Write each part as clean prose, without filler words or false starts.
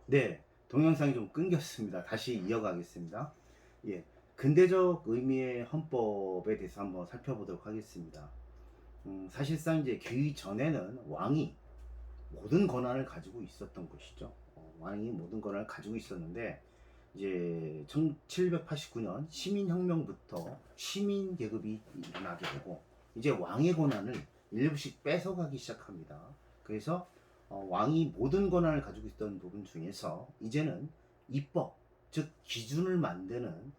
네, 동영상이 좀 끊겼습니다. 다시 이어가겠습니다. 예, 근대적 의미의 헌법에 대해서 한번 살펴보도록 하겠습니다. 사실상 이제 그 전에는 왕이 모든 권한을 가지고 있었던 것이죠. 왕이 모든 권한을 가지고 있었는데, 이제 1789년 시민혁명부터 시민 계급이 일어나게 되고, 이제 왕의 권한을 일부씩 뺏어가기 시작합니다. 그래서 왕이 모든 권한을 가지고 있던 부분 중에서 이제는 입법, 즉 기준을 만드는,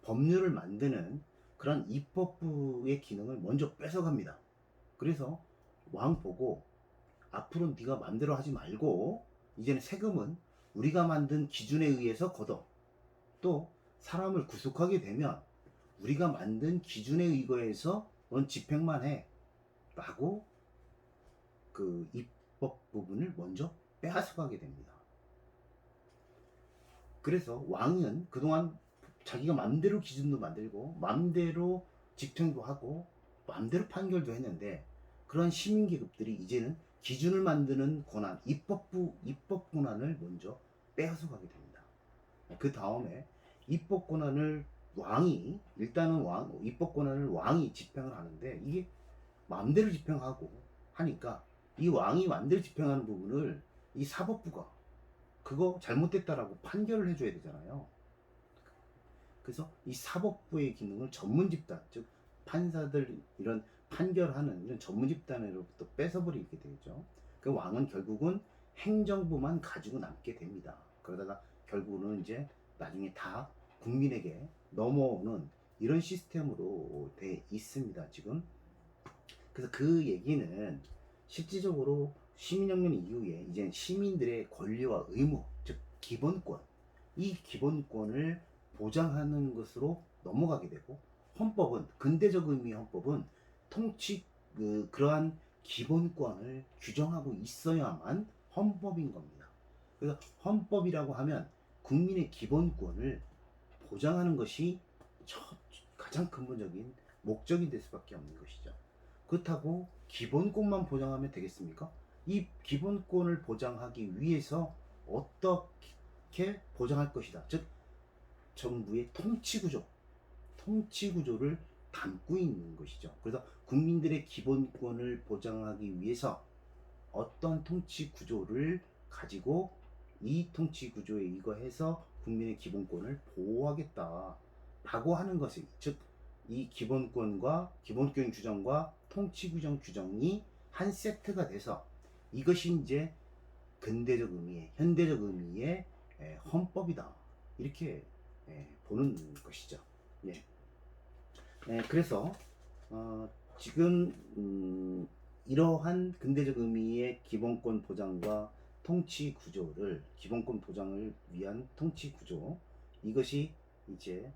법률을 만드는 그런 입법부의 기능을 먼저 뺏어갑니다. 그래서 왕 보고 앞으로 네가 맘대로 하지 말고 이제는 세금은 우리가 만든 기준에 의해서 걷어. 또 사람을 구속하게 되면 우리가 만든 기준에 의거해서 넌 집행만 해 라고 그 입법 부분을 먼저 빼앗아가게 됩니다. 그래서 왕은 그동안 자기가 맘대로 기준도 만들고 맘대로 집행도 하고 맘대로 판결도 했는데, 그런 시민계급들이 이제는 기준을 만드는 권한, 입법 권한을 먼저 빼앗아가게 됩니다. 그 다음에 입법 권한을 왕이, 일단은 입법 권한을 왕이 집행을 하는데, 이게 마음대로 집행하고 하니까 이 왕이 마음대로 집행하는 부분을 이 사법부가 그거 잘못됐다라고 판결을 해줘야 되잖아요. 그래서 이 사법부의 기능을 전문 집단, 즉 판사들, 이런 판결하는 이런 전문 집단으로부터 뺏어버리게 되죠. 그 왕은 결국은 행정부만 가지고 남게 됩니다. 그러다가 결국은 이제 나중에 다 국민에게 넘어오는 이런 시스템으로 돼 있습니다, 지금. 그래서 그 얘기는 실질적으로 시민혁명 이후에 이제 시민들의 권리와 의무, 즉 기본권, 이 기본권을 보장하는 것으로 넘어가게 되고, 헌법은, 근대적 의미의 헌법은 통치, 그러한 기본권을 규정하고 있어야만 헌법인 겁니다. 그래서 헌법이라고 하면 국민의 기본권을 보장하는 것이 가장 근본적인 목적이 될 수밖에 없는 것이죠. 그렇다고 기본권만 보장하면 되겠습니까? 이 기본권을 보장하기 위해서 어떻게 보장할 것이다. 즉, 정부의 통치구조를 담고 있는 것이죠. 그래서 국민들의 기본권을 보장하기 위해서 어떤 통치구조를 가지고 이 통치구조에 의거해서 국민의 기본권을 보호하겠다라고 하는 것이, 즉, 이 기본권과 기본권 규정과 통치규정 규정이 한 세트가 돼서 이것이 이제 근대적 의미의, 현대적 의미의 헌법이다, 이렇게 보는 것이죠. 예. 그래서 지금 이러한 근대적 의미의 기본권 보장과 통치 구조를, 기본권 보장을 위한 통치 구조, 이것이 이제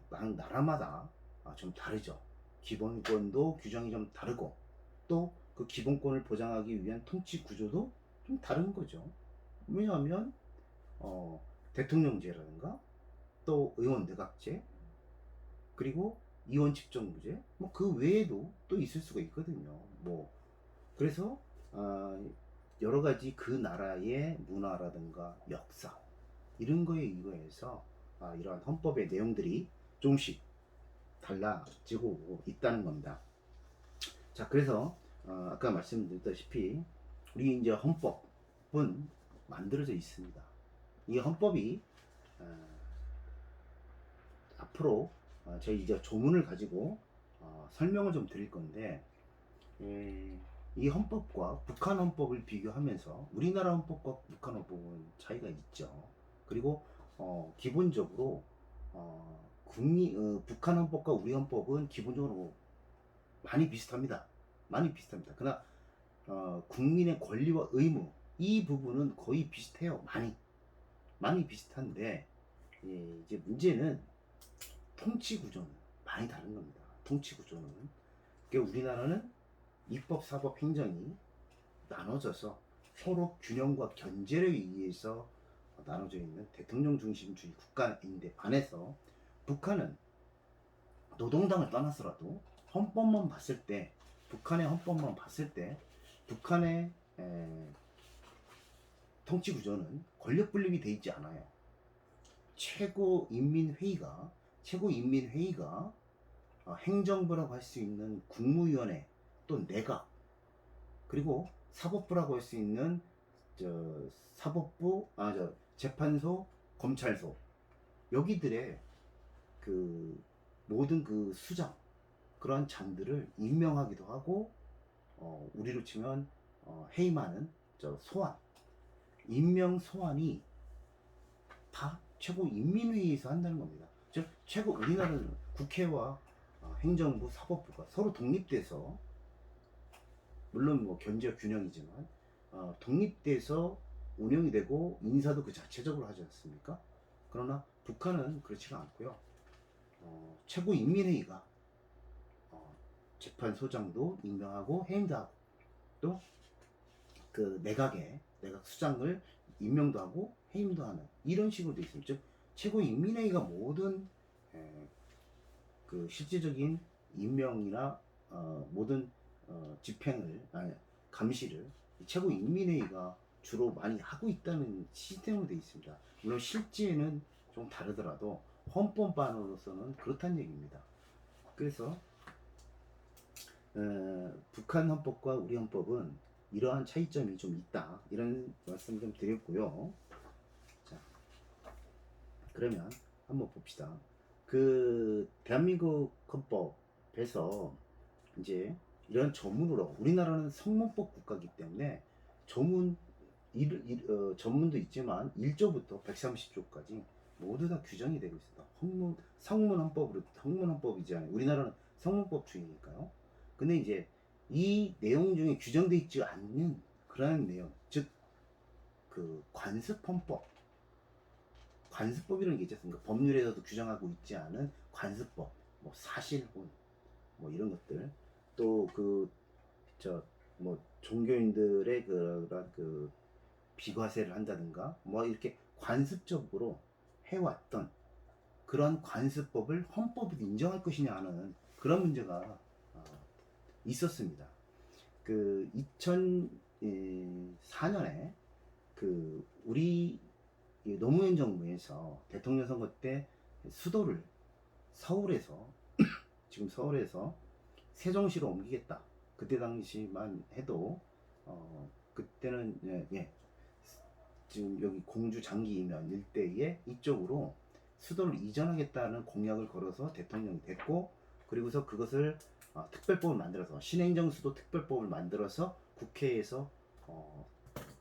나라마다 좀 다르죠. 기본권도 규정이 좀 다르고, 또 그 기본권을 보장하기 위한 통치 구조도 좀 다른 거죠. 왜냐하면 대통령제라든가 또 의원 내각제, 그리고 이원 집정부제, 뭐 그 외에도 또 있을 수가 있거든요. 뭐 그래서 여러 가지 그 나라의 문화라든가 역사, 이런 거에 의거해서 이러한 헌법의 내용들이 조금씩 달라지고 있다는 겁니다. 자, 그래서 아까 말씀드렸다시피 우리 이제 헌법은 만들어져 있습니다. 이 헌법이 앞으로 저희 이제 조문을 가지고 설명을 좀 드릴 건데, 이 헌법과 북한 헌법을 비교하면서 우리나라 헌법과 북한 헌법은 차이가 있죠. 그리고 기본적으로 북한 헌법과 우리 헌법은 기본적으로 많이 비슷합니다. 많이 비슷합니다. 그러나 국민의 권리와 의무, 이 부분은 거의 비슷해요. 많이 비슷한데, 이제 문제는 통치 구조는 많이 다른 겁니다. 통치 구조는. 그러니까 우리나라는 입법, 사법, 행정이 나눠져서 서로 균형과 견제를 위해서 나눠져 있는 대통령 중심주의 국가인데 반해서, 북한은 노동당을 떠나서라도 헌법만 봤을 때, 북한의 헌법만 봤을 때 북한의 통치 구조는 권력 분립이 돼 있지 않아요. 최고인민회의가 행정부라고 할 수 있는 국무위원회, 또 내각, 그리고 사법부라고 할 수 있는 재판소, 검찰소, 여기들의 그 모든 그 수장, 그러한 장들을 임명하기도 하고, 우리로 치면 해임하는 소환, 임명 소환이 다 최고인민회의에서 한다는 겁니다. 즉 우리나라는 국회와 행정부, 사법부가 서로 독립돼서, 물론 뭐 견제와 균형이지만 독립돼서 운영이 되고 인사도 그 자체적으로 하지 않습니까? 그러나 북한은 그렇지가 않고요. 최고인민회의가 재판소장도 임명하고 해임도 하고, 또 그 내각 수장을 임명도 하고 해임도 하는 이런 식으로 되어 있습니다. 즉 최고인민회의가 모든 그 실질적인 임명이나 모든 감시를 최고인민회의가 주로 많이 하고 있다는 시스템으로 되어 있습니다. 물론 실제는 좀 다르더라도 헌법만으로서는 그렇다는 얘기입니다. 그래서 북한 헌법과 우리 헌법은 이러한 차이점이 좀 있다, 이런 말씀 좀 드렸고요. 자, 그러면 한번 봅시다. 그 대한민국 헌법에서 이제 이런 조문으로, 우리나라는 성문법 국가이기 때문에 전문도 있지만 1조부터 130조까지 모두 다 규정이 되고 있습니다. 성문헌법이지 않아요. 우리나라는 성문법주의니까요. 근데 이제 이 내용 중에 규정되어 있지 않는 그러한 내용, 즉 그 관습법이라는 게 있지 않습니까? 법률에서도 규정하고 있지 않은 관습법, 뭐 사실혼, 뭐 이런 것들, 또 뭐 종교인들의 그런 그 비과세를 한다든가, 뭐 이렇게 관습적으로 해왔던 그런 관습법을 헌법으로 인정할 것이냐 하는 그런 문제가 있었습니다. 그 2004년에 그 우리 노무현 정부에서 대통령 선거 때 수도를 지금 서울에서 세종시로 옮기겠다. 그때 당시만 해도 그때는 지금 여기 공주 장기이면 일대에 이쪽으로 수도를 이전하겠다는 공약을 걸어서 대통령이 됐고, 그리고서 그것을 특별법을 만들어서 신행정수도 특별법을 만들어서 국회에서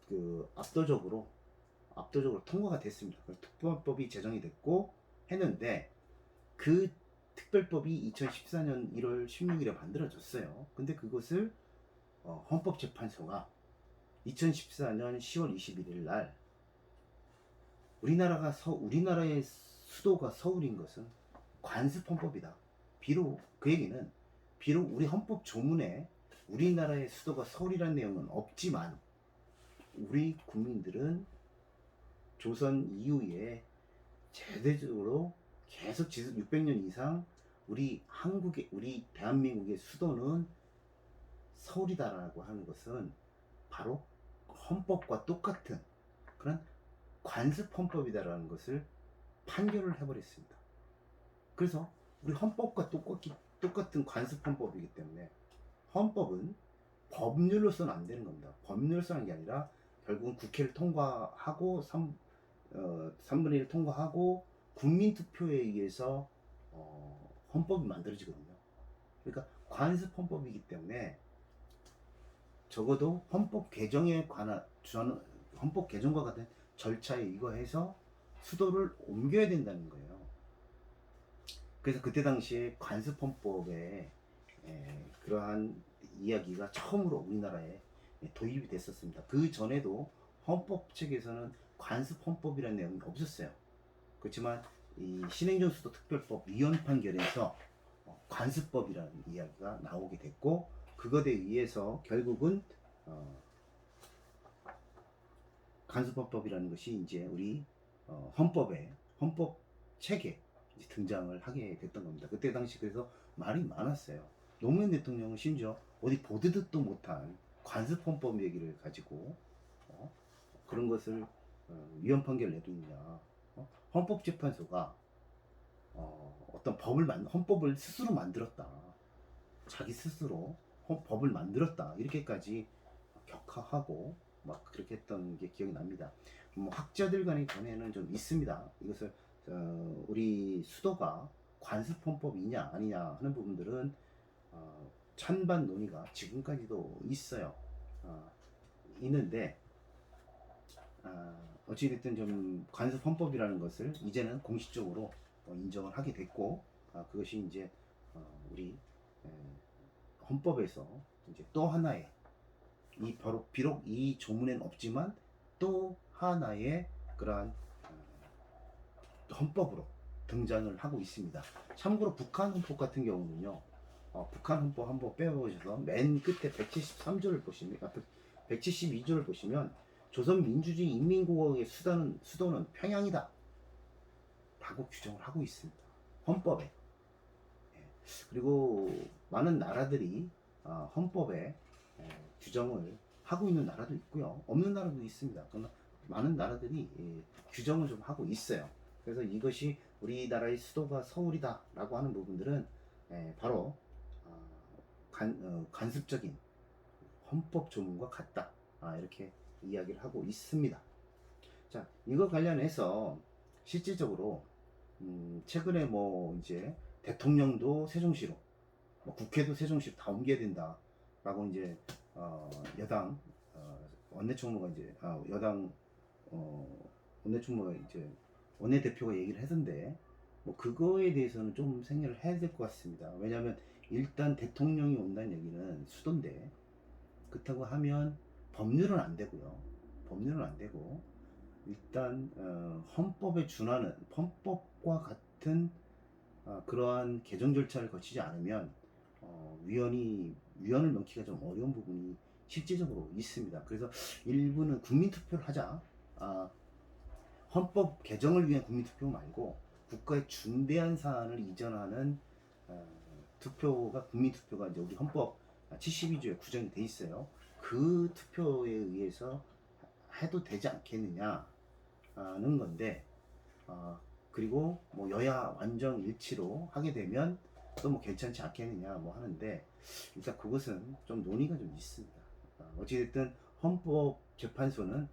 그 압도적으로 통과가 됐습니다. 특별법이 제정이 됐고 했는데, 그 특별법이 2014년 1월 16일에 만들어졌어요. 근데 그것을 헌법재판소가 2014년 10월 21일 날 우리나라의 수도가 서울인 것은 관습헌법이다. 그 얘기는 비록 우리 헌법 조문에 우리나라의 수도가 서울이라는 내용은 없지만, 우리 국민들은 조선 이후에 제대적으로 계속 600년 이상 우리 대한민국의 수도는 서울이다라고 하는 것은 바로 헌법과 똑같은 그런 관습헌법이다라는 것을 판결을 해버렸습니다. 그래서 우리 헌법과 똑같은 관습헌법이기 때문에 헌법은 법률로서는 안 되는 겁니다. 법률로서는 게 아니라 결국은 국회를 통과하고 3분의 1 통과하고 국민투표에 의해서 헌법이 만들어지거든요. 그러니까 관습헌법이기 때문에 적어도 헌법 개정과 같은 절차에 의거해서 수도를 옮겨야 된다는 거예요. 그래서 그때 당시에 관습헌법에 그러한 이야기가 처음으로 우리나라에 도입이 됐었습니다. 그 전에도 헌법책에서는 관습헌법이라는 내용이 없었어요. 그렇지만 이 신행정수도 특별법 위헌 판결에서 관습법이라는 이야기가 나오게 됐고, 그것에 의해서 결국은 관습헌법이라는 것이 이제 우리 헌법 책에 이제 등장을 하게 됐던 겁니다. 그때 당시 그래서 말이 많았어요. 노무현 대통령은 심지어 어디 보도 듣도 못한 관습헌법 얘기를 가지고 그런 것을 위헌 판결 내두느냐. 헌법재판소가 어떤 헌법을 스스로 만들었다. 자기 스스로 법을 만들었다. 이렇게까지 격하하고 막 그렇게 했던 게 기억이 납니다. 뭐 학자들 간의 견해는 좀 있습니다. 이것을 우리 수도가 관습헌법이냐 아니냐 하는 부분들은 찬반 논의가 지금까지도 있어요. 있는데 어찌됐든 좀 관습헌법이라는 것을 이제는 공식적으로 인정을 하게 됐고, 그것이 이제 우리 헌법에서 이제 또 하나의 비록 이 조문에는 없지만 또 하나의 그러한 헌법으로 등장을 하고 있습니다. 참고로 북한 헌법 같은 경우는요, 북한 헌법 한번 빼보셔서 맨 끝에 173조를 보시면, 172조를 보시면 조선민주주의 인민공화국의 수도는 평양이다 라고 규정을 하고 있습니다. 헌법에. 그리고 많은 나라들이 헌법에 규정을 하고 있는 나라도 있고요, 없는 나라도 있습니다. 그러나 많은 나라들이 규정을 좀 하고 있어요. 그래서 이것이 우리나라의 수도가 서울이다 라고 하는 부분들은 바로 관습적인 헌법 조문과 같다, 이렇게 이야기를 하고 있습니다. 자, 이거 관련해서 실질적으로 최근에 뭐 이제 대통령도 세종시로, 뭐 국회도 세종시로 다 옮겨야 된다 라고 이제 여당 원내총무가 이제 여당 원내총무가 이제 원내대표가 얘기를 했는데, 뭐 그거에 대해서는 좀 생각을 해야 될 것 같습니다. 왜냐하면 일단 대통령이 온다는 얘기는 수도인데, 그렇다고 하면 법률은 안 되고요. 법률은 안 되고, 일단 헌법에 준하는, 헌법과 같은 그러한 개정 절차를 거치지 않으면 위헌을 넣기가 좀 어려운 부분이 실질적으로 있습니다. 그래서 일부는 국민투표를 하자, 헌법 개정을 위한 국민투표 말고 국가의 중대한 사안을 이전하는 국민투표가 이제 우리 헌법 72조에 구정이 돼 있어요. 그 투표에 의해서 해도 되지 않겠느냐는 건데, 그리고 뭐 여야 완전 일치로 하게 되면 또 뭐 괜찮지 않겠느냐 뭐 하는데, 일단 그것은 좀 논의가 좀 있습니다. 어찌됐든 헌법재판소는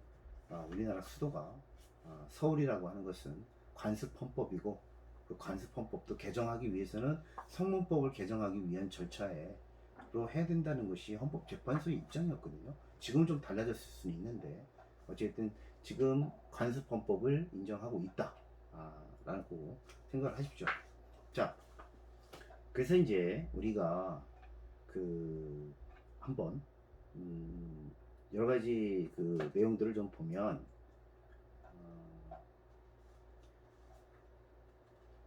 우리나라 수도가 서울이라고 하는 것은 관습헌법이고, 그 관습헌법도 개정하기 위해서는 성문법을 개정하기 위한 절차로 해야 된다는 것이 헌법재판소의 입장이었거든요. 지금은 좀 달라졌을 수는 있는데, 어쨌든 지금 관습헌법을 인정하고 있다 라고 생각을 하십시오. 자, 그래서 이제 우리가 한번 여러 가지 내용들을 좀 보면,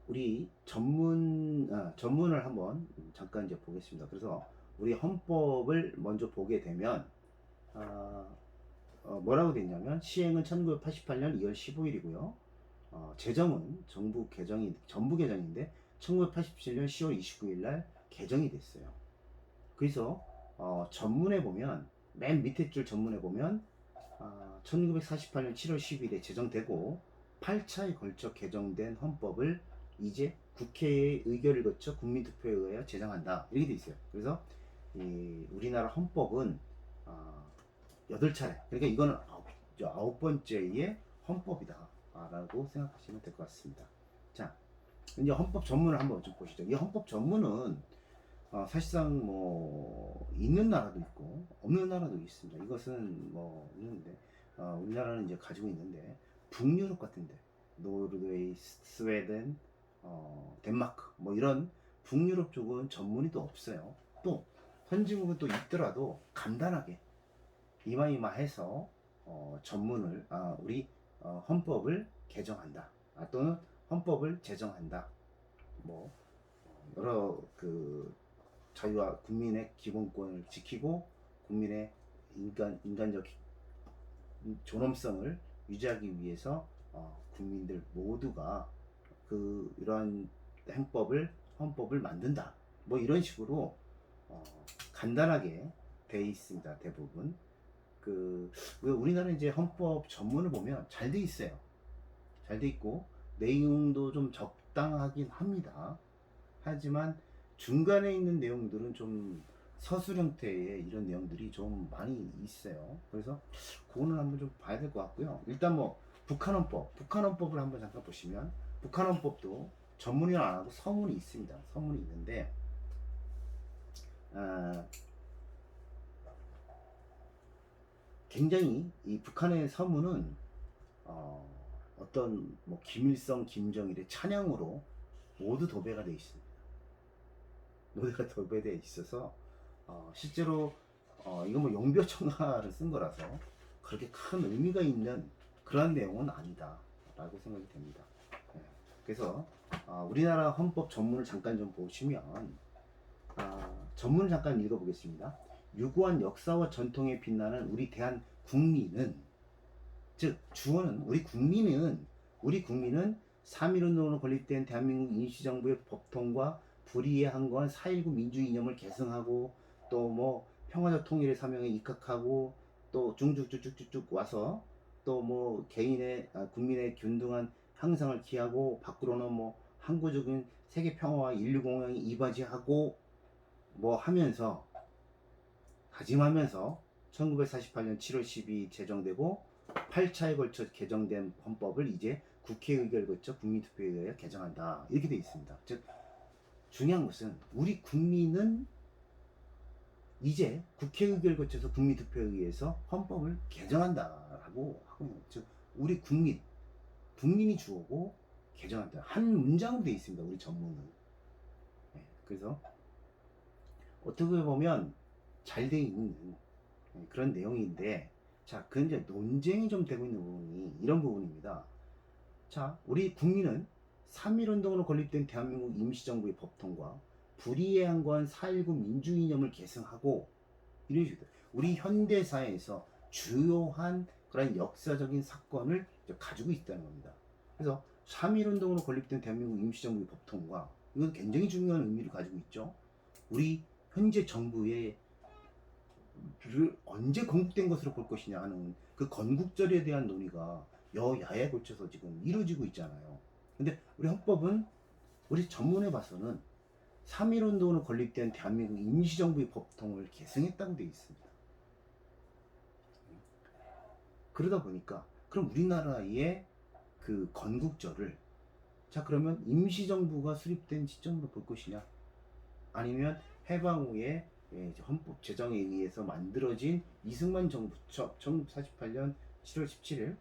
우리 전문을 한번 잠깐 이제 보겠습니다. 그래서 우리 헌법을 먼저 보게 되면 뭐라고 돼 있냐면, 시행은 1988년 2월 15일이고요. 제정은 전부 개정인데 1987년 10월 29일 날 개정이 됐어요. 그래서 전문에 보면, 맨 밑에 줄 전문에 보면 1948년 7월 10일에 제정되고 8차에 걸쳐 개정된 헌법을 이제 국회의 의결을 거쳐 국민투표에 의하여 제정한다, 이렇게 돼 있어요. 그래서 우리나라 헌법은 8차례, 그러니까 이거는 9번째의 헌법이다 라고 생각하시면 될 것 같습니다. 자, 이제 헌법 전문을 한번 좀 보시죠. 이 헌법 전문은 사실상 뭐 있는 나라도 있고 없는 나라도 있습니다. 이것은 뭐 있는데, 우리나라는 이제 가지고 있는데, 북유럽 같은데, 노르웨이, 스웨덴, 덴마크 뭐 이런 북유럽 쪽은 전문이 또 없어요. 또 선진국은 또 있더라도 간단하게 이마이마해서 전문을 우리 헌법을 개정한다, 또는 헌법을 제정한다, 뭐 여러 자유와 국민의 기본권을 지키고 국민의 인간적 존엄성을 유지하기 위해서 국민들 모두가 이러한 헌법을 만든다, 뭐 이런 식으로 간단하게 돼 있습니다. 대부분. 왜 우리나라 이제 헌법 전문을 보면 잘 돼 있어요. 잘 돼 있고 내용도 좀 적당하긴 합니다. 하지만 중간에 있는 내용들은 좀 서술 형태의 이런 내용들이 좀 많이 있어요. 그래서 그거는 한번 좀 봐야 될 것 같고요. 일단 뭐 북한헌법을 한번 잠깐 보시면 북한헌법도 전문이 안 하고 서문이 있습니다. 서문이 있는데 아, 굉장히 이 북한의 서문은 어떤 뭐 김일성, 김정일의 찬양으로 모두 도배가 되어 있습니다. 노래가 도배되어 있어서 실제로 이건 뭐 용벼청가를 쓴 거라서 그렇게 큰 의미가 있는 그런 내용은 아니다 라고 생각이 됩니다. 예, 그래서 우리나라 헌법 전문을 잠깐 좀 보시면 전문을 잠깐 읽어보겠습니다. 유구한 역사와 전통에 빛나는 우리 대한 국민은, 즉 주어는 우리 국민은 3.1운동으로 건립된 대한민국 임시정부의 법통과 불의에 항거한 4.19 민주주의 이념을 계승하고 또 뭐 평화적 통일의 사명에 입각하고 또 쭉쭉쭉쭉쭉 와서 또 뭐 개인의 국민의 균등한 향상을 기하고 밖으로는 뭐 항구적인 세계 평화와 인류 공영이 이바지하고 뭐 하면서 다짐하면서 1948년 7월 12일 제정되고 8차에 걸쳐 개정된 헌법을 이제 국회의결을 거쳐 국민투표에 의해 개정한다. 이렇게 되어 있습니다. 즉 중요한 것은 우리 국민은 이제 국회의결을 거쳐서 국민투표에 의해서 헌법을 개정한다라고 하고 있는 거죠. 즉 우리 국민이 주어고 개정한다. 한 문장으로 되어 있습니다. 우리 전문은. 네, 그래서 어떻게 보면 잘 돼 있는 그런 내용인데, 자, 그 이제 논쟁이 좀 되고 있는 부분이 이런 부분입니다. 자, 우리 국민은 3.1운동으로 건립된 대한민국 임시정부의 법통과 불의에 항거한 4.19 민주이념을 계승하고 이런 식으로 우리 현대사에서 주요한 그런 역사적인 사건을 가지고 있다는 겁니다. 그래서 3.1운동으로 건립된 대한민국 임시정부의 법통과 이건 굉장히 중요한 의미를 가지고 있죠. 우리 현재 정부의 언제 건국된 것으로 볼 것이냐 하는 그 건국절에 대한 논의가 여야에 걸쳐서 지금 이루어지고 있잖아요. 근데 우리 헌법은 우리 전문에 봐서는 3.1운동으로 건립된 대한민국 임시정부의 법통을 계승했다고 되어 있습니다. 그러다 보니까 그럼 우리나라의 그 건국절을 자 그러면 임시정부가 수립된 시점으로 볼 것이냐 아니면 해방 후에 헌법 제정에 의해서 만들어진 이승만 정부 1948년 7월 17일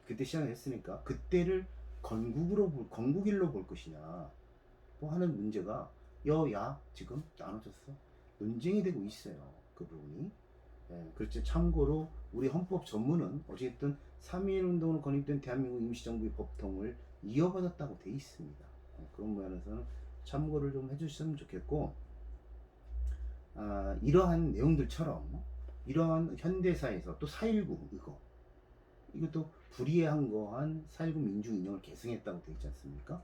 그때 시작했으니까 그때를 건국일로 볼 것이냐 뭐 하는 문제가 여야 지금 나눠져서 논쟁이 되고 있어요. 그 부분이. 그렇죠. 참고로 우리 헌법 전문은 어쨌든 3.1운동으로 건립된 대한민국 임시정부의 법통을 이어받았다고 돼 있습니다. 그런 면에서는 참고를 좀 해주셨으면 좋겠고, 이러한 내용들처럼 이러한 현대사에서 또 4.19 이것도 불의에 항거한 4.19 민주 이념을 계승했다고 되어 있지 않습니까?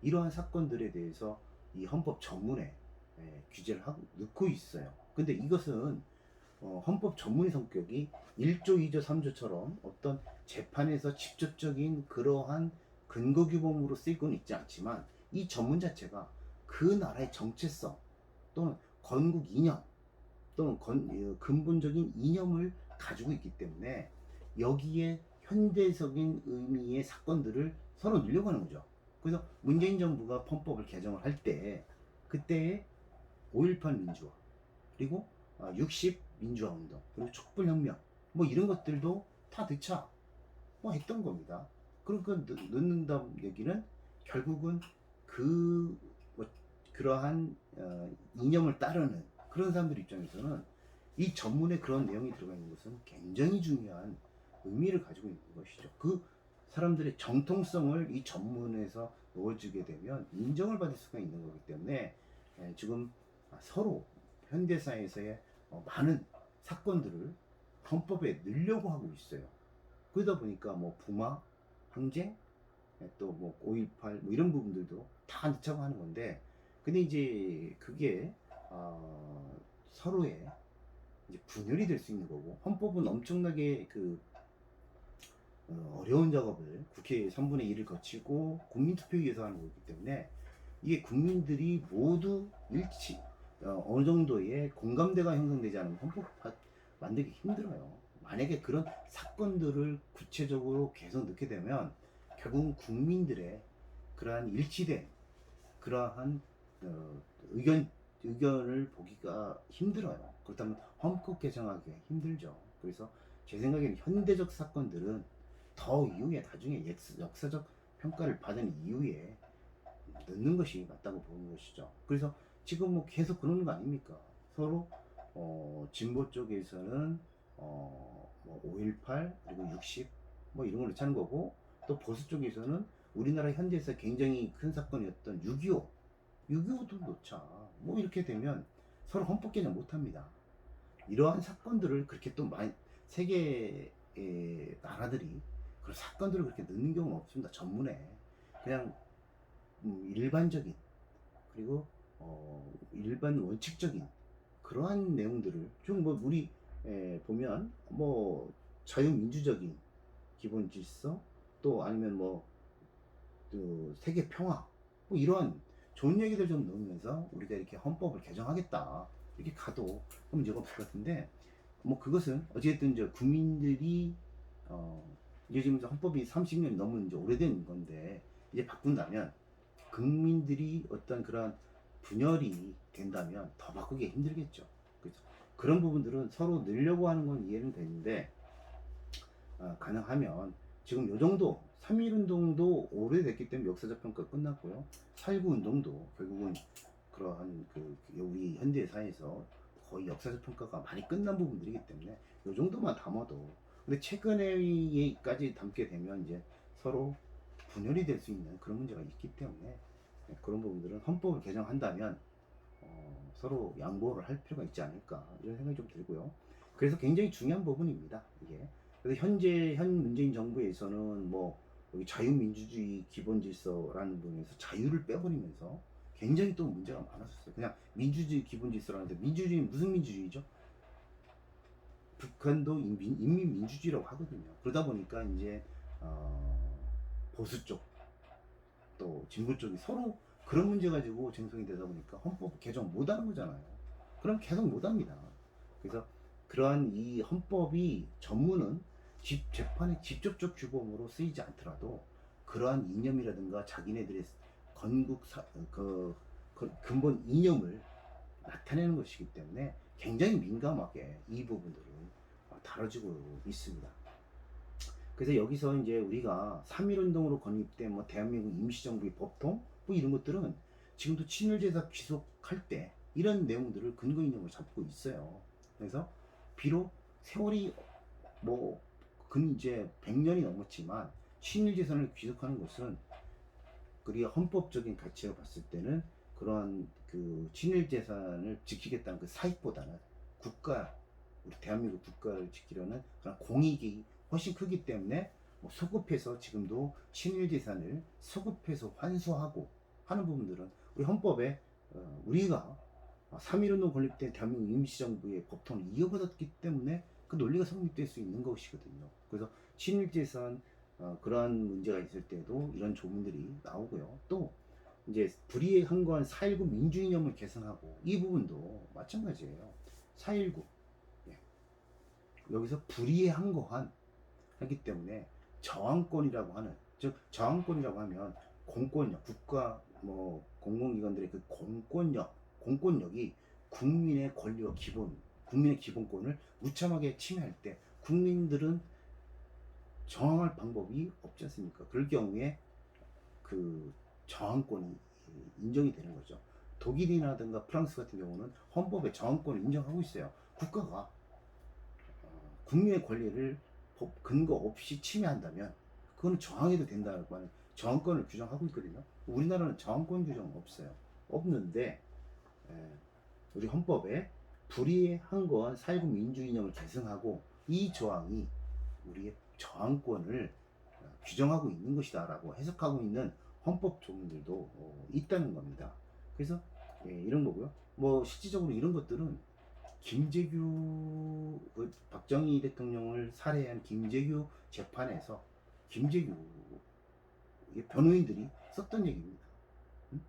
이러한 사건들에 대해서 이 헌법 전문에 규제를 하고 넣고 있어요. 근데 이것은 헌법 전문의 성격이 1조, 2조, 3조처럼 어떤 재판에서 직접적인 그러한 근거 규범으로 쓰이고는 있지 않지만 이 전문 자체가 그 나라의 정체성 또는 건국 이념 또는 근본적인 이념을 가지고 있기 때문에 여기에 현대적인 의미의 사건들을 서로 늘려고 하는 거죠. 그래서 문재인 정부가 헌법을 개정을 할 때 그때의 5.18 민주화 그리고 60 민주화 운동 그리고 촛불혁명 뭐 이런 것들도 다 넣자 뭐 했던 겁니다. 그러니까 넣는다 얘기는 결국은 뭐 그러한 이념을 따르는 그런 사람들 입장에서는 이 전문에 그런 내용이 들어가 있는 것은 굉장히 중요한 의미를 가지고 있는 것이죠. 그 사람들의 정통성을 이 전문에서 넣어주게 되면 인정을 받을 수가 있는 거기 때문에 지금 서로 현대사에서의 많은 사건들을 헌법에 넣으려고 하고 있어요. 그러다 보니까 뭐 부마, 항쟁, 또 뭐 5.18 뭐 이런 부분들도 다 넣자고 하는 건데 근데 이제 그게 서로의 이제 분열이 될 수 있는 거고, 헌법은 엄청나게 어려운 작업을 국회 3분의 1을 거치고 국민투표위에서 하는 거기 때문에 이게 국민들이 모두 어느 정도의 공감대가 형성되지 않으면 헌법 만들기 힘들어요. 만약에 그런 사건들을 구체적으로 계속 넣게 되면 결국은 국민들의 그러한 일치된 그러한 의견을 보기가 힘들어요. 그렇다면 헌법 개정하기가 힘들죠. 그래서 제 생각에는 현대적 사건들은 더 이후에 나중에 역사적 평가를 받은 이후에 넣는 것이 맞다고 보는 것이죠. 그래서 지금 뭐 계속 그러는 거 아닙니까? 서로 진보 쪽에서는 뭐 5.18 그리고 60 뭐 이런 걸 넣자는 거고, 또 보수 쪽에서는 우리나라 현대에서 굉장히 큰 사건이었던 6.25도 놓자. 뭐 이렇게 되면 서로 헌법 개정 못합니다. 이러한 사건들을 그렇게 또 많이 세계의 나라들이 그런 사건들을 그렇게 넣는 경우는 없습니다. 전문에 그냥 일반적인, 그리고 일반 원칙적인 그러한 내용들을 좀 뭐 우리 보면 뭐 자유민주적인 기본 질서, 또 아니면 뭐 세계 평화, 뭐 이러한 좋은 얘기들 좀 넣으면서 우리가 이렇게 헌법을 개정하겠다 이렇게 가도 문제가 없을 것 같은데, 뭐 그것은 어쨌든 이제 국민들이 이제 지금 헌법이 30년 넘은 이제 오래된 건데 이제 바꾼다면 국민들이 어떤 그런 분열이 된다면 더 바꾸기 힘들겠죠. 그래서 그런 부분들은 서로 늘려고 하는 건 이해는 되는데, 가능하면 지금 요 정도 3.1 운동도 오래됐기 때문에 역사적 평가 끝났고요. 4.19 운동도 결국은 그러한 우리 현대 사회에서 거의 역사적 평가가 많이 끝난 부분들이기 때문에 요 정도만 담아도, 근데 최근에까지 담게 되면 이제 서로 분열이 될 수 있는 그런 문제가 있기 때문에 그런 부분들은 헌법을 개정한다면 서로 양보를 할 필요가 있지 않을까 이런 생각이 좀 들고요. 그래서 굉장히 중요한 부분입니다, 이게. 그래서 현 문재인 정부에서는 뭐 여기 자유민주주의 기본질서라는 부분에서 자유를 빼버리면서 굉장히 또 문제가 많았었어요. 그냥 민주주의 기본질서라는데, 민주주의는 무슨 민주주의죠? 북한도 인민민주주의라고 하거든요. 그러다 보니까 이제 보수 쪽 또 진보 쪽이 서로 그런 문제 가지고 쟁성이 되다 보니까 헌법 개정 못 하는 거잖아요. 그럼 계속 못 합니다. 그래서 그러한 이 헌법이 전문은 재판의 직접적 규범으로 쓰이지 않더라도 그러한 이념이라든가 자기네들의 근본 이념을 나타내는 것이기 때문에 굉장히 민감하게 이 부분들을 다뤄지고 있습니다. 그래서 여기서 이제 우리가 3.1 운동으로 건립된 뭐 대한민국 임시정부의 법통 뭐 이런 것들은 지금도 친일제사 귀속할 때 이런 내용들을 근거 이념으로 잡고 있어요. 그래서 비록 세월이 뭐 이제 100년이 넘었지만 친일제사를 귀속하는 것은 우리가 헌법적인 가치로 봤을 때는 그러한 친일재산을 지키겠다는 그 사익보다는 우리 대한민국 국가를 지키려는 그런 공익이 훨씬 크기 때문에 뭐 소급해서 지금도 친일재산을 소급해서 환수하고 하는 부분들은 우리 헌법에 우리가 3.1운동 건립된 대한민국 임시정부의 법통을 이어받았기 때문에 그 논리가 성립될 수 있는 것이거든요. 그래서 친일재산 그러한 문제가 있을 때도 이런 조문들이 나오고요. 또 이제 불이행한 4.19 민주이념을 개선하고 이 부분도 마찬가지예요. 4.19 여기서 불이행한 거한 하기 때문에 저항권이라고 하는, 즉 저항권이라고 하면 공권력, 국가 뭐 공공기관들의 그 공권력이 국민의 권리와 국민의 기본권을 무참하게 침해할 때 국민들은 저항할 방법이 없지 않습니까? 그럴 경우에 그 저항권이 인정이 되는 거죠. 독일이라든가 프랑스 같은 경우는 헌법에 저항권을 인정하고 있어요. 국가가 국민의 권리를 법 근거 없이 침해한다면 그거는 저항해도 된다고 하는 저항권을 규정하고 있거든요. 우리나라는 저항권 규정 없어요. 없는데 우리 헌법에 불이행한 건 4.19 민주이념을 계승하고 이 조항이 우리의 저항권을 규정하고 있는 것이다 라고 해석하고 있는 헌법 조문들도 있다는 겁니다. 그래서 이런 거고요. 뭐 실질적으로 이런 것들은 김재규 그 박정희 대통령을 살해한 김재규 재판에서 김재규 변호인들이 썼던 얘기입니다. 응?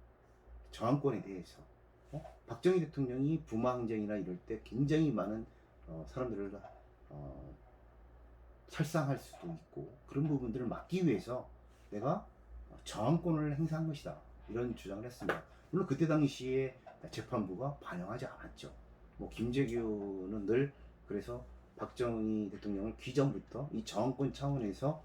저항권에 대해서 박정희 대통령이 부마 항쟁이나 이럴 때 굉장히 많은 사람들을 살상할 수도 있고 그런 부분들을 막기 위해서 내가 저항권을 행사한 것이다 이런 주장을 했습니다. 물론 그때 당시에 재판부가 반영하지 않았죠. 뭐 김재규는 늘 그래서 박정희 대통령을 기존부터 이 저항권 차원에서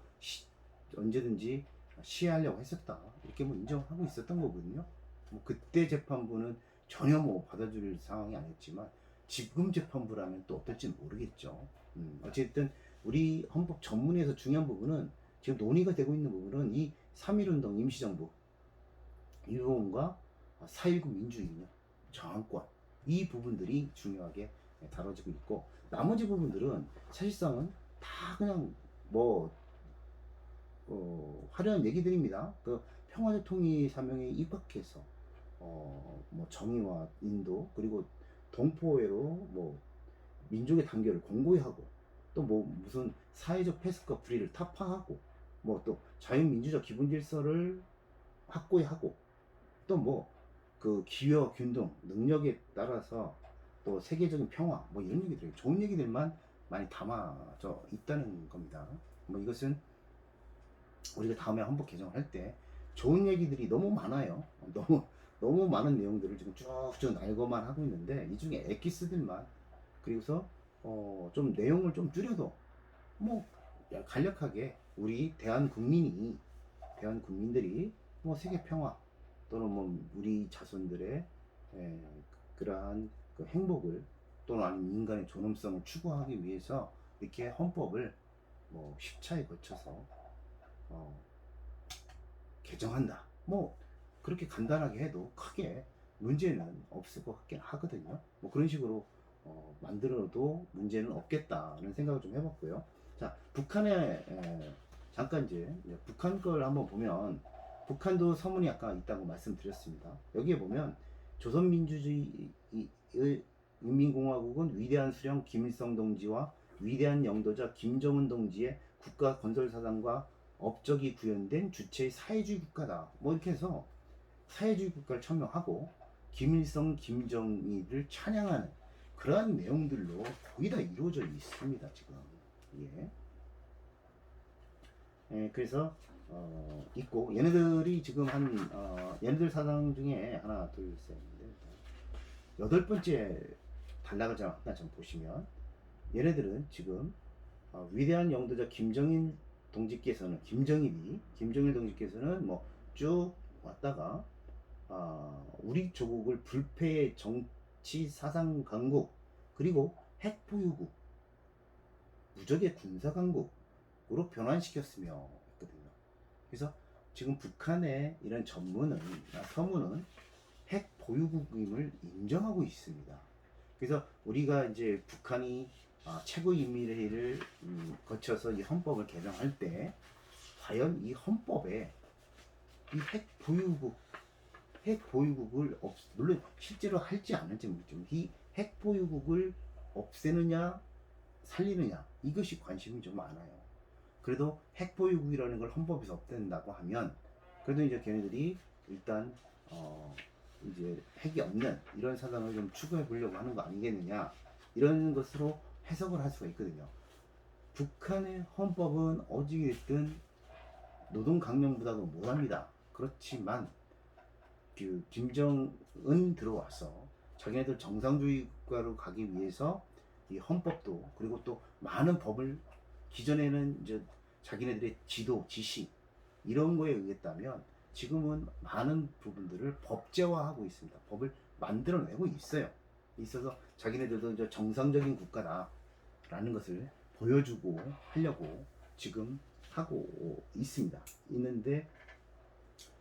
언제든지 시해하려고 했었다 이렇게 뭐 인정하고 있었던 거거든요. 뭐 그때 재판부는 전혀 뭐 받아줄 상황이 아니었지만 지금 재판부라면 또 어떨지 모르겠죠. 어쨌든 우리 헌법 전문에서 중요한 부분은 지금 논의가 되고 있는 부분은 이 3.1운동 임시정부 이 부분과 4.19 민주이념 저항권 이 부분들이 중요하게 다뤄지고 있고 나머지 부분들은 사실상은 다 그냥 뭐 화려한 얘기들입니다. 그 평화적 통일 사명에 입각해서 뭐 정의와 인도 그리고 동포애로 뭐 민족의 단결을 공고히 하고 또 뭐 무슨 사회적 폐습과 불의를 타파하고 뭐 또 자유민주적 기본 질서를 확고히 하고 또 뭐 그 기회와 균등 능력에 따라서 또 세계적인 평화 뭐 이런 얘기들 좋은 얘기들만 많이 담아져 있다는 겁니다. 뭐 이것은 우리가 다음에 헌법 개정을 할 때 좋은 얘기들이 너무 많아요. 너무 많은 내용들을 지금 쭉쭉 날고만 하고 있는데 이 중에 엑기스들만 그리고서 좀 내용을 좀 줄여도 뭐 간략하게 우리 대한국민들이 뭐 세계 평화 또는 뭐 우리 자손들의 그러한 그 행복을 또는 아니면 인간의 존엄성을 추구하기 위해서 이렇게 헌법을 뭐 10차에 거쳐서 개정한다. 뭐 그렇게 간단하게 해도 크게 문제는 없을 것 같긴 하거든요. 뭐 그런 식으로 만들어도 문제는 없겠다는 생각을 좀 해봤고요. 자, 북한의 잠깐 이제 북한 걸 한번 보면 북한도 서문이 아까 있다고 말씀드렸습니다. 여기에 보면 조선민주주의 인민공화국은 위대한 수령 김일성 동지와 위대한 영도자 김정은 동지의 국가 건설 사상과 업적이 구현된 주체의 사회주의 국가다. 뭐 이렇게 해서 사회주의 국가를 천명하고 김일성, 김정일을 찬양하는 그러한 내용들로 거의 다 이루어져 있습니다. 지금. 예. 그래서 있고 얘네들이 지금 얘네들 사상 중에 하나, 둘, 셋, 넷, 여덟 번째 단락을 좀 보시면 얘네들은 지금 위대한 영도자 김정일 동지께서는 뭐 쭉 왔다가 우리 조국을 불패의 정치 사상 강국 그리고 핵 보유국 무적의 군사 강국으로 변환시켰으며 했거든요. 그래서 지금 북한의 이런 서문은 핵 보유국임을 인정하고 있습니다. 그래서 우리가 이제 북한이 최고인민회의를 거쳐서 이 헌법을 개정할 때 과연 이 헌법에 이 핵 보유국을 물론 실제로 할지 않을지 모르지만 이 핵 보유국을 없애느냐 살리느냐 이것이 관심이 좀 많아요. 그래도 핵 보유국이라는 걸 헌법에서 없앤다고 하면 그래도 이제 걔네들이 일단 이제 핵이 없는 이런 사상을 좀 추구해 보려고 하는 거 아니겠느냐 이런 것으로 해석을 할 수가 있거든요. 북한의 헌법은 어찌됐든 노동 강령보다도 못합니다. 그렇지만 그 김정은 들어와서 자기네들 정상주의 국가로 가기 위해서 이 헌법도 그리고 또 많은 법을 기존에는 이제 자기네들의 지시 이런 거에 의했다면 지금은 많은 부분들을 법제화하고 있습니다. 법을 만들어내고 있어서 자기네들도 이제 정상적인 국가다라는 것을 보여주고 하려고 지금 하고 있는데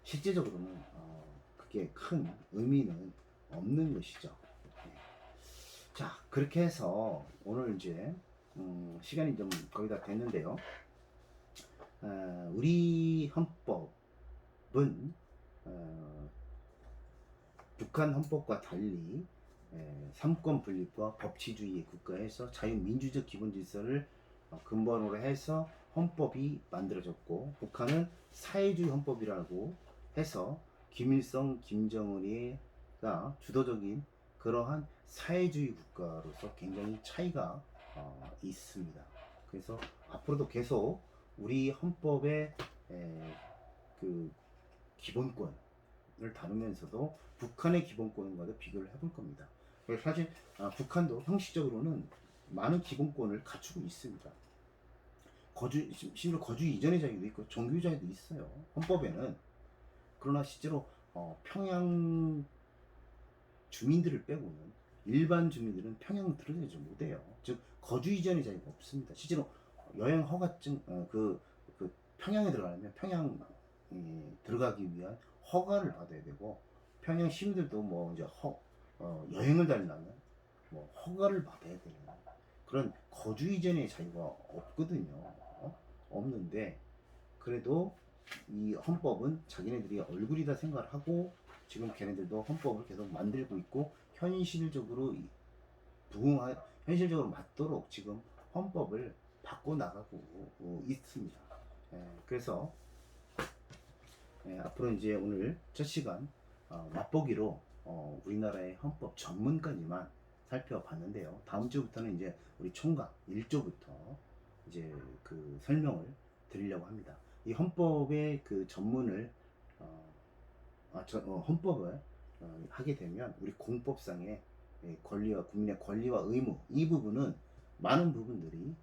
실제적으로는 그게 큰 의미는 없는 것이죠. 자, 그렇게 해서 오늘 이제 시간이 좀 거의 다 됐는데요. 우리 헌법은 북한 헌법과 달리 삼권 분립과 법치주의 국가에서 자유민주적 기본 질서를 근본으로 해서 헌법이 만들어졌고, 북한은 사회주의 헌법이라고 해서 김일성, 김정은이가 주도적인 그러한 사회주의 국가로서 굉장히 차이가 있습니다. 그래서 앞으로도 계속 우리 헌법의 그 기본권을 다루면서도 북한의 기본권과도 비교를 해볼 겁니다. 그래서 사실 북한도 형식적으로는 많은 기본권을 갖추고 있습니다. 심지어 거주 이전의 자유도 있고 종교 자유도 있어요, 헌법에는. 그러나 실제로 평양 주민들을 빼고는 일반 주민들은 평양 들어오지 못해요. 즉 거주 이전의 자유가 없습니다. 실제로 여행 허가증 그 평양에 들어가려면 평양 들어가기 위한 허가를 받아야 되고, 평양 시민들도 뭐 이제 여행을 다니려면 뭐 허가를 받아야 되는 그런 거주 이전의 자유가 없거든요. 없는데 그래도 이 헌법은 자기네들이 얼굴이다 생각을 하고 지금 걔네들도 헌법을 계속 만들고 있고, 현실적으로 현실적으로 맞도록 지금 헌법을 바꿔 나가고 있습니다. 그래서 앞으로 이제 오늘 첫 시간 맛보기로 우리나라의 헌법 전문까지만 살펴봤는데요. 다음 주부터는 이제 우리 총각 1조부터 이제 그 설명을 드리려고 합니다. 이 헌법의 그 전문을 헌법을 하게 되면 우리 공법상의 권리와 국민의 권리와 의무, 이 부분은 많은 부분들이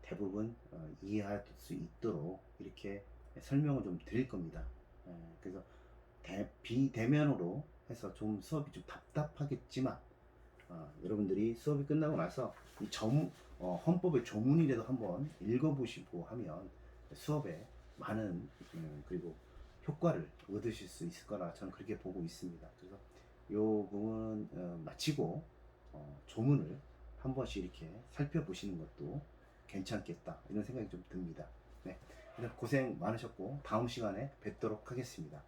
대부분 이해할 수 있도록 이렇게 설명을 좀 드릴 겁니다. 그래서 비대면으로 해서 좀 수업이 좀 답답하겠지만 여러분들이 수업이 끝나고 나서 이 헌법의 조문이라도 한번 읽어보시고 하면 수업에 많은 그리고 효과를 얻으실 수 있을 거라 저는 그렇게 보고 있습니다. 그래서 이 부분 마치고 조문을 한 번씩 이렇게 살펴보시는 것도 괜찮겠다, 이런 생각이 좀 듭니다. 네, 고생 많으셨고 다음 시간에 뵙도록 하겠습니다.